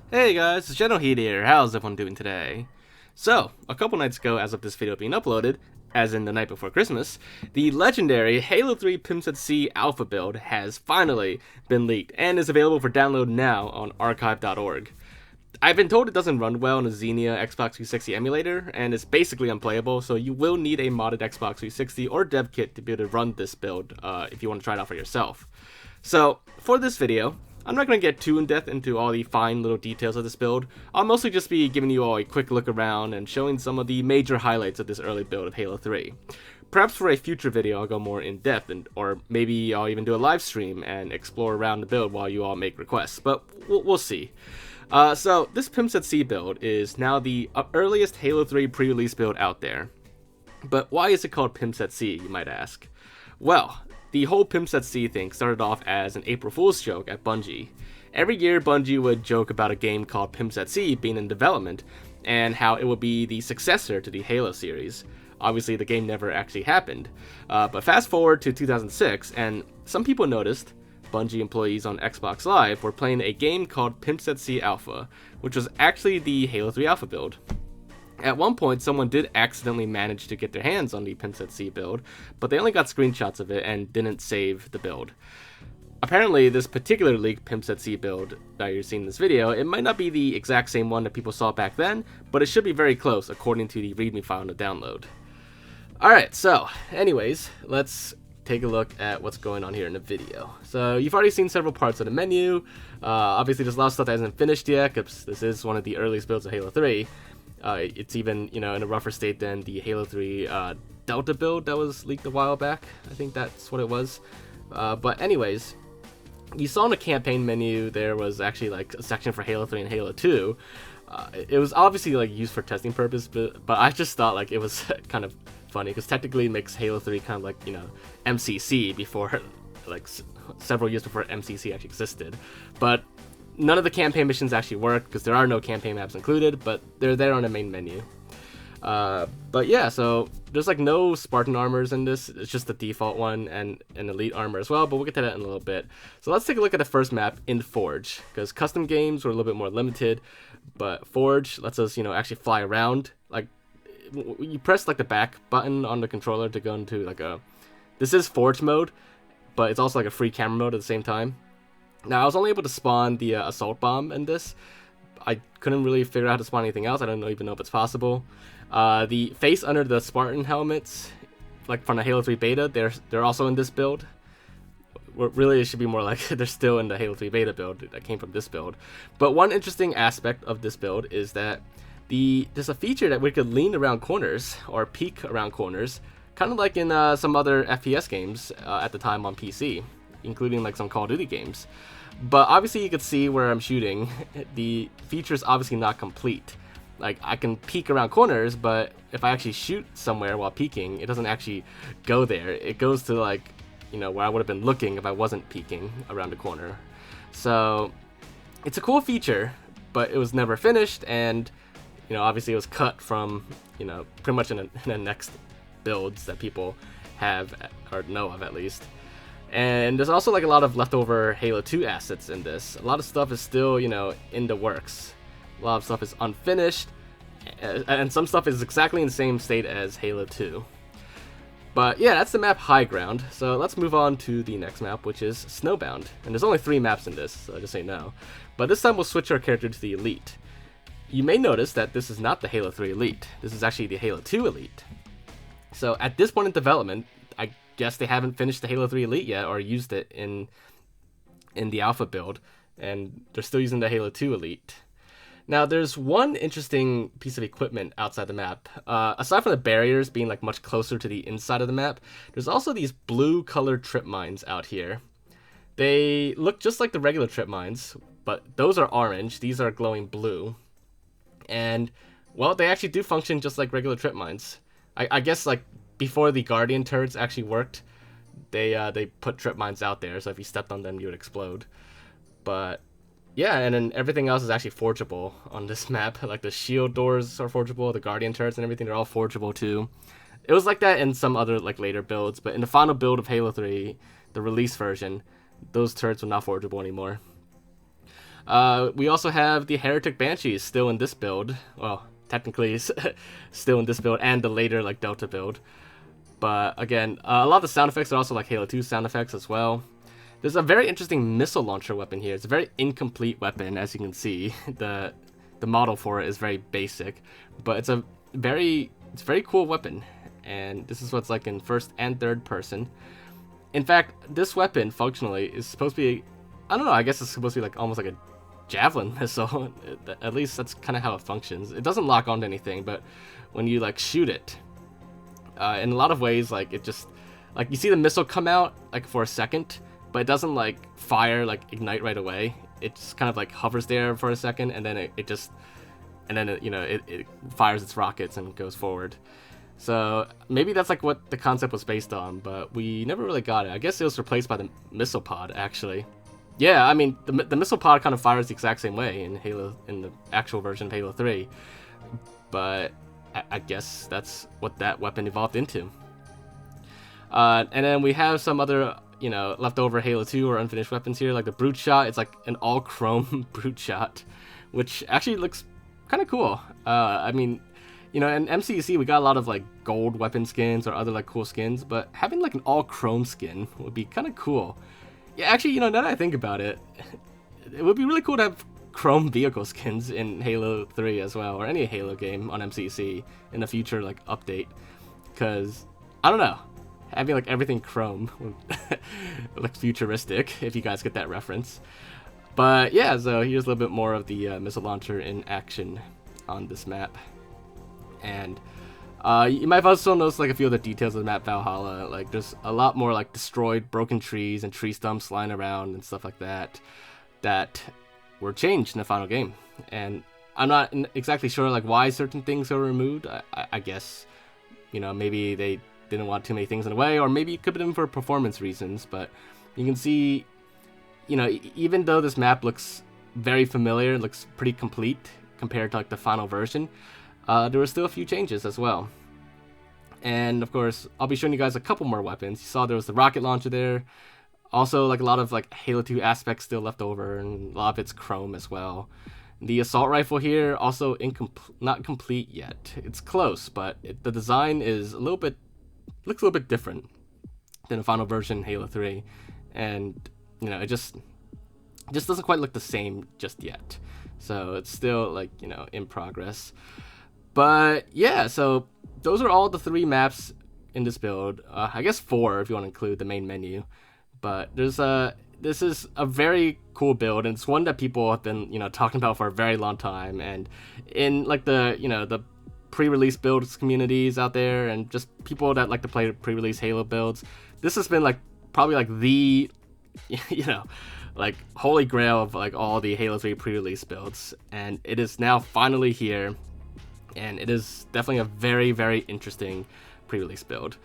Hey guys, it's Generalkidd here. How's everyone doing today? So, a couple nights ago, as of this video being uploaded, as in the night before Christmas, the legendary Halo 3 Pimps at Sea Alpha build has finally been leaked and is available for download now on archive.org. I've been told it doesn't run well on a Xenia Xbox 360 emulator, and it's basically unplayable, so you will need a modded Xbox 360 or dev kit to be able to run this build if you want to try it out for yourself. So, for this video, I'm not going to get too in-depth into all the fine little details of this build. I'll mostly just be giving you all a quick look around and showing some of the major highlights of this early build of Halo 3. Perhaps for a future video I'll go more in-depth, or maybe I'll even do a live stream and explore around the build while you all make requests, but we'll see. So, this Pimps at Sea build is now the earliest Halo 3 pre-release build out there. But why is it called Pimps at Sea, you might ask? Well, the whole Pimps at Sea thing started off as an April Fool's joke at Bungie. Every year, Bungie would joke about a game called Pimps at Sea being in development, and how it would be the successor to the Halo series. Obviously, the game never actually happened. But fast forward to 2006, and some people noticed Bungie employees on Xbox Live were playing a game called Pimps at Sea Alpha, which was actually the Halo 3 Alpha build. At one point, someone did accidentally manage to get their hands on the Pimps at Sea build, but they only got screenshots of it and didn't save the build. Apparently, this particular leaked Pimps at Sea build that you're seeing in this video, it might not be the exact same one that people saw back then, but it should be very close according to the README file in the download. Alright, so, anyways, let's take a look at what's going on here in the video. So, you've already seen several parts of the menu. Obviously, there's a lot of stuff that hasn't finished yet, because this is one of the earliest builds of Halo 3. It's even, in a rougher state than the Halo 3 Delta build that was leaked a while back. I think that's what it was. But anyways, you saw in the campaign menu there was actually like a section for Halo 3 and Halo 2. It was obviously like used for testing purpose, but I just thought like it was kind of funny because technically it makes Halo 3 kind of like MCC before like several years before MCC actually existed. But none of the campaign missions actually work because there are no campaign maps included, but they're there on the main menu. But yeah, so there's like no Spartan armors in this. It's just the default one and an elite armor as well, but we'll get to that in a little bit. So let's take a look at the first map in Forge, because custom games were a little bit more limited, but Forge lets us, actually fly around. Like, you press like the back button on the controller to go into like this is Forge mode, but it's also like a free camera mode at the same time. Now, I was only able to spawn the assault bomb in this. I couldn't really figure out how to spawn anything else. I don't even know if it's possible. The face under the Spartan helmets, like from the Halo 3 beta, they're also in this build. Really, it should be more like they're still in the Halo 3 beta build that came from this build. But one interesting aspect of this build is that there's a feature that we could lean around corners or peek around corners, kind of like in some other FPS games at the time on PC, including like some Call of Duty games. But obviously you can see where I'm shooting. The feature is obviously not complete. Like, I can peek around corners, but if I actually shoot somewhere while peeking, it doesn't actually go there. It goes to like, where I would have been looking if I wasn't peeking around the corner. So it's a cool feature, but it was never finished, and obviously it was cut from pretty much in the next builds that people have or know of at least. And there's also like a lot of leftover Halo 2 assets in this. A lot of stuff is still, in the works. A lot of stuff is unfinished, and some stuff is exactly in the same state as Halo 2. But yeah, that's the map High Ground. So let's move on to the next map, which is Snowbound. And there's only 3 maps in this, so just so you know. But this time we'll switch our character to the Elite. You may notice that this is not the Halo 3 Elite. This is actually the Halo 2 Elite. So at this point in development, I guess they haven't finished the Halo 3 Elite yet or used it in the Alpha build, and they're still using the Halo 2 Elite. Now, there's one interesting piece of equipment outside the map. Aside from the barriers being like much closer to the inside of the map, there's also these blue colored trip mines out here. They look just like the regular trip mines, but those are orange. These are glowing blue. And, well, they actually do function just like regular trip mines. I guess like before the Guardian turrets actually worked, they put trip mines out there, so if you stepped on them, you would explode. But yeah, and then everything else is actually forgeable on this map. Like the shield doors are forgeable, the Guardian turrets and everything, they're all forgeable too. It was like that in some other like later builds, but in the final build of Halo 3, the release version, those turrets were not forgeable anymore. We also have the Heretic Banshees still in this build. Well, technically still in this build and the later like Delta build. But again, a lot of the sound effects are also like Halo 2 sound effects as well. There's a very interesting missile launcher weapon here. It's a very incomplete weapon, as you can see. The model for it is very basic, but it's a very cool weapon. And this is what's like in first and third person. In fact, this weapon functionally is supposed to be, I don't know, I guess it's supposed to be like almost like a javelin missile. At least that's kind of how it functions. It doesn't lock onto anything, but when you like shoot it, in a lot of ways, like it just, like you see the missile come out like for a second, but it doesn't like fire, like ignite right away. It just kind of like hovers there for a second, and then it just, and then it fires its rockets and goes forward. So maybe that's like what the concept was based on, but we never really got it. I guess it was replaced by the missile pod, actually. Yeah, I mean, the missile pod kind of fires the exact same way in the actual version of Halo 3, but I guess that's what that weapon evolved into. And then we have some other, leftover Halo 2 or unfinished weapons here, like the Brute Shot. It's like an all-chrome Brute Shot, which actually looks kind of cool. I mean, in MCC we got a lot of like gold weapon skins or other like cool skins, but having like an all-chrome skin would be kind of cool. Yeah, actually, now that I think about it, it would be really cool to have chrome vehicle skins in Halo 3 as well, or any Halo game on MCC in the future like update, because I don't know, having like everything chrome like futuristic, if you guys get that reference. But yeah, so here's a little bit more of the missile launcher in action on this map. And you might have also noticed like a few other details of the map Valhalla. Like there's a lot more like destroyed broken trees and tree stumps lying around and stuff like that were changed in the final game. And I'm not exactly sure like why certain things were removed. I guess maybe they didn't want too many things in the way, or maybe it could have been for performance reasons. But you can see, even though this map looks very familiar, it looks pretty complete compared to like the final version, there were still a few changes as well. And of course, I'll be showing you guys a couple more weapons. You saw there was the rocket launcher there. Also, like a lot of like Halo 2 aspects still left over, and a lot of it's chrome as well. The assault rifle here also not complete yet. It's close, but the design is looks a little bit different than the final version Halo 3, and it just doesn't quite look the same just yet. So it's still like in progress. But yeah, so those are all the 3 maps in this build. I guess 4 if you want to include the main menu. But this is a very cool build, and it's one that people have been talking about for a very long time. And in like the pre-release builds communities out there, and just people that like to play pre-release Halo builds, this has been like probably like the like holy grail of like all the Halo 3 pre-release builds, and it is now finally here. And it is definitely a very, very interesting pre-release build.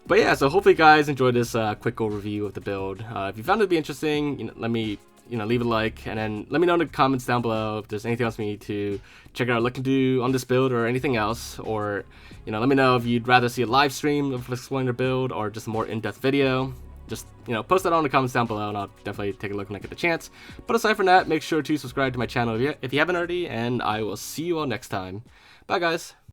But yeah, so hopefully you guys enjoyed this quick overview of the build. If you found it to be interesting, let me leave a like, and then let me know in the comments down below if there's anything else we need to check out, look into on this build, or anything else. Or let me know if you'd rather see a live stream of exploring the build, or just a more in-depth video. Just post that on in the comments down below, and I'll definitely take a look when I get the chance. But aside from that, make sure to subscribe to my channel if you haven't already, and I will see you all next time. Bye, guys.